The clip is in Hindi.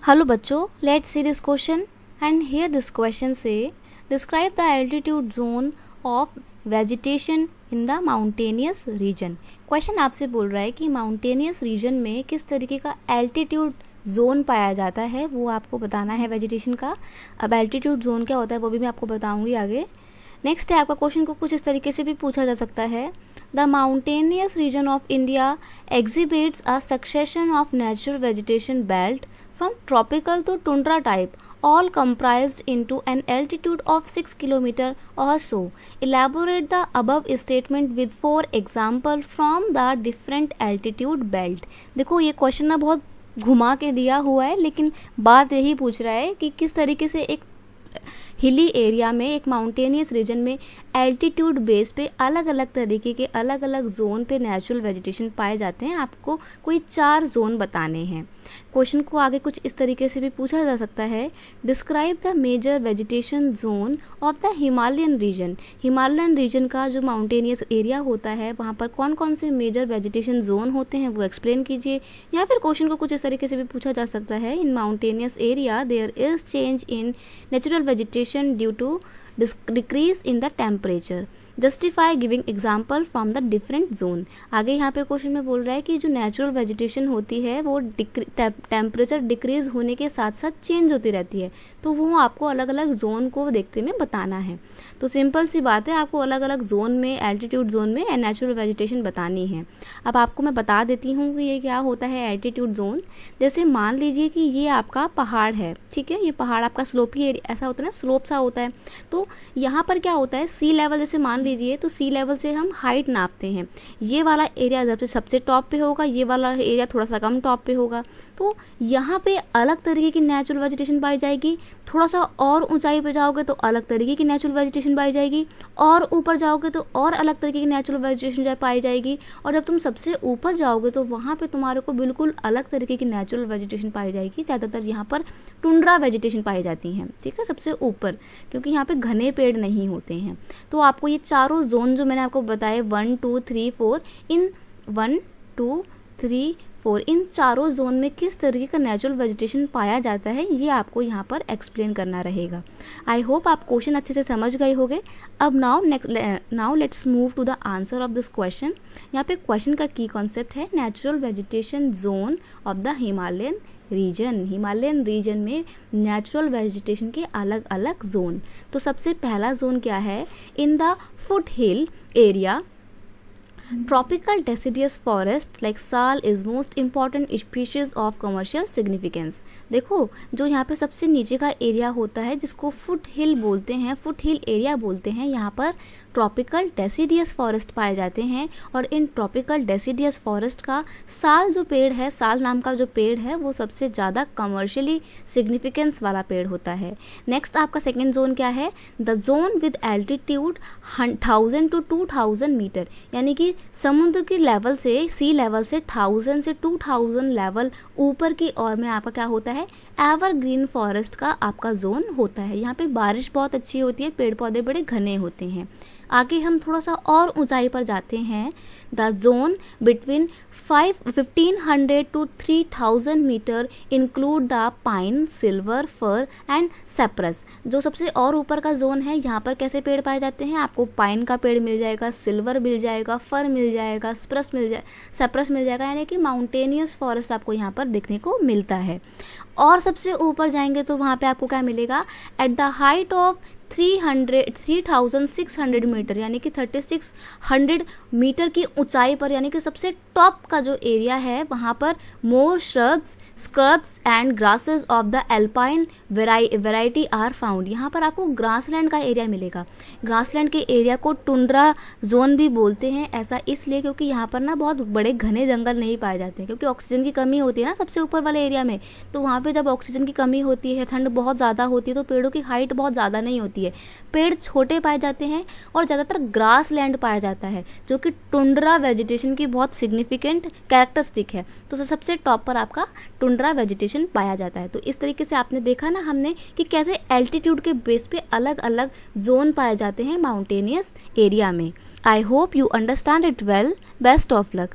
Hello बच्चों, let's see this question and here this question say describe the altitude zone of vegetation in the mountainous region। Question आपसे बोल रहा है कि माउंटेनियस रीजन में किस तरीके का एल्टीट्यूड जोन पाया जाता है, वो आपको बताना है वेजिटेशन का। अब एल्टीट्यूड जोन क्या होता है वो भी मैं आपको बताऊंगी आगे। नेक्स्ट है आपका क्वेश्चन को कुछ इस तरीके से भी पूछा जा सकता है, the mountainous region of India exhibits a succession of natural vegetation belt from tropical to tundra type, all comprised into an altitude of 6 km or so. Elaborate the above statement with 4 example from the different altitude belt। देखो ये क्वेश्चन ना बहुत घुमा के दिया हुआ है, लेकिन बात यही पूछ रहा है कि किस तरीके से एक हिली एरिया में, एक माउंटेनियस रीजन में एल्टीट्यूड बेस पे अलग अलग तरीके के अलग अलग जोन पे नेचुरल वेजिटेशन पाए जाते हैं। आपको कोई 4 जोन बताने हैं। क्वेश्चन को आगे कुछ इस तरीके से भी पूछा जा सकता है, describe the major vegetation zone of the Himalayan region. Himalayan region का जो माउंटेनियस एरिया होता है वहाँ पर कौन कौन से मेजर वेजिटेशन जोन होते हैं वो एक्सप्लेन कीजिए। या फिर क्वेश्चन को कुछ इस तरीके से भी पूछा जा सकता है, in mountainous area there is change in natural vegetation due to decrease in the temperature, justify giving example from the different zone. आगे यहाँ पे क्वेश्चन में बोल रहा है कि जो नेचुरल वेजिटेशन होती है वो टेम्परेचर डिक्रीज होने के साथ साथ चेंज होती रहती है, तो वो आपको अलग अलग जोन को देखते में बताना है। तो सिंपल सी बात है, आपको अलग अलग जोन में, एल्टीट्यूड जोन में नेचुरल वेजिटेशन बतानी है। अब आपको मैं बता देती हूँ कि ये क्या होता है एल्टीट्यूड जोन। जैसे मान लीजिए कि ये आपका पहाड़ है, ठीक है, ये पहाड़ आपका स्लोपी ऐसा होता है ना, स्लोप सा होता है। तो यहाँ पर क्या होता है, सी लेवल जैसे मान लीजिए, तो सी लेवल से हम हाइट नापते हैं। ये वाला एरिया सबसे टॉप पे होगा, ये वाला एरिया थोड़ा सा कम टॉप पे होगा। तो यहाँ पे अलग तरीके की नेचुरल वेजिटेशन पाई जाएगी। थोड़ा सा और ऊंचाई पे जाओगे तो अलग तरीके की नेचुरल वेजिटेशन पाई जाएगी, और ऊपर जाओगे तो और अलग तरीके की नेचुरल वेजिटेशन पाई जाएगी, और जब तुम सबसे ऊपर जाओगे तो वहाँ पे तुम्हारे को बिल्कुल अलग तरीके की नेचुरल वेजिटेशन पाई जाएगी। ज़्यादातर यहाँ पर टुंड्रा वेजिटेशन पाई जाती हैं, ठीक है, सबसे ऊपर, क्योंकि यहाँ पे घने पेड़ नहीं होते हैं। तो आपको ये चारों जोन जो मैंने आपको बताए 1 2 3 4, इन 1 2 3 4 इन चारों जोन में किस तरीके का नेचुरल वेजिटेशन पाया जाता है, ये आपको यहाँ पर एक्सप्लेन करना रहेगा। आई होप आप क्वेश्चन अच्छे से समझ गए होंगे। अब now let's move to the answer of this question. यहाँ पे क्वेश्चन का की कॉन्सेप्ट है natural vegetation zone of the Himalayan region. Himalayan region में नेचुरल वेजिटेशन के अलग अलग जोन। तो सबसे पहला जोन क्या है, in the foot hill area tropical deciduous forest like sal is most important species of commercial significance. देखो जो यहाँ पे सबसे नीचे का एरिया होता है जिसको फुट हिल बोलते हैं, फुट हिल एरिया बोलते हैं, यहाँ पर ट्रॉपिकल डेसिडियस फॉरेस्ट पाए जाते हैं। और इन ट्रॉपिकल डेसिडियस फॉरेस्ट का साल जो पेड़ है, साल नाम का जो पेड़ है, वो सबसे ज़्यादा कमर्शियली सिग्निफिकेंस वाला पेड़ होता है। नेक्स्ट आपका सेकेंड जोन क्या है, the zone with altitude 1000 to 2000 metre, यानी कि समुद्र के लेवल से, सी लेवल से 1000 से 2000 लेवल ऊपर की ओर में आपका क्या होता है, एवरग्रीन फॉरेस्ट का आपका जोन होता है। यहाँ पे बारिश बहुत अच्छी होती है, पेड़ पौधे बड़े घने होते हैं। आगे हम थोड़ा सा और ऊंचाई पर जाते हैं, the zone between 1500 to 3000 metre include the pine, silver, fir and cypress. जो सबसे और ऊपर का जोन है, यहाँ पर कैसे पेड़ पाए जाते हैं, आपको पाइन का पेड़ मिल जाएगा, सिल्वर मिल जाएगा, फर मिल जाएगा, सेप्रस मिल जाएगा, यानी कि माउंटेनियस फॉरेस्ट आपको यहाँ पर देखने को मिलता है। और सबसे ऊपर जाएंगे तो वहाँ पे आपको क्या मिलेगा, at the height of 3600 metre, यानी कि 3600 मीटर की ऊंचाई पर, यानी कि सबसे टॉप का जो एरिया है वहाँ पर more shrubs, scrubs and grasses of the alpine variety are found. यहाँ पर आपको ग्रासलैंड का एरिया मिलेगा। ग्रासलैंड के एरिया को टुंड्रा जोन भी बोलते हैं, ऐसा इसलिए क्योंकि यहाँ पर ना बहुत बड़े घने जंगल नहीं पाए जाते हैं, क्योंकि ऑक्सीजन की कमी होती है ना सबसे ऊपर वाले एरिया में। तो वहाँ पे जब ऑक्सीजन की कमी होती है, ठंड बहुत ज़्यादा होती है, तो पेड़ों की हाइट बहुत ज़्यादा नहीं होती है, पेड़ छोटे पाए जाते हैं, और ज़्यादातर ग्रास लैंड पाया जाता है, जो कि टुंड्रा वेजिटेशन की बहुत सिग्निफिकेंट कैरेक्टरिस्टिक है। तो सबसे टॉप पर आपका टुंड्रा वेजिटेशन पाया जाता है। तो इस तरीके से आपने देखा ना हमने कि कैसे एल्टीट्यूड के बेस पे अलग अलग जोन पाए जाते हैं माउंटेनियस एरिया में। I hope you understand it well. Best of luck.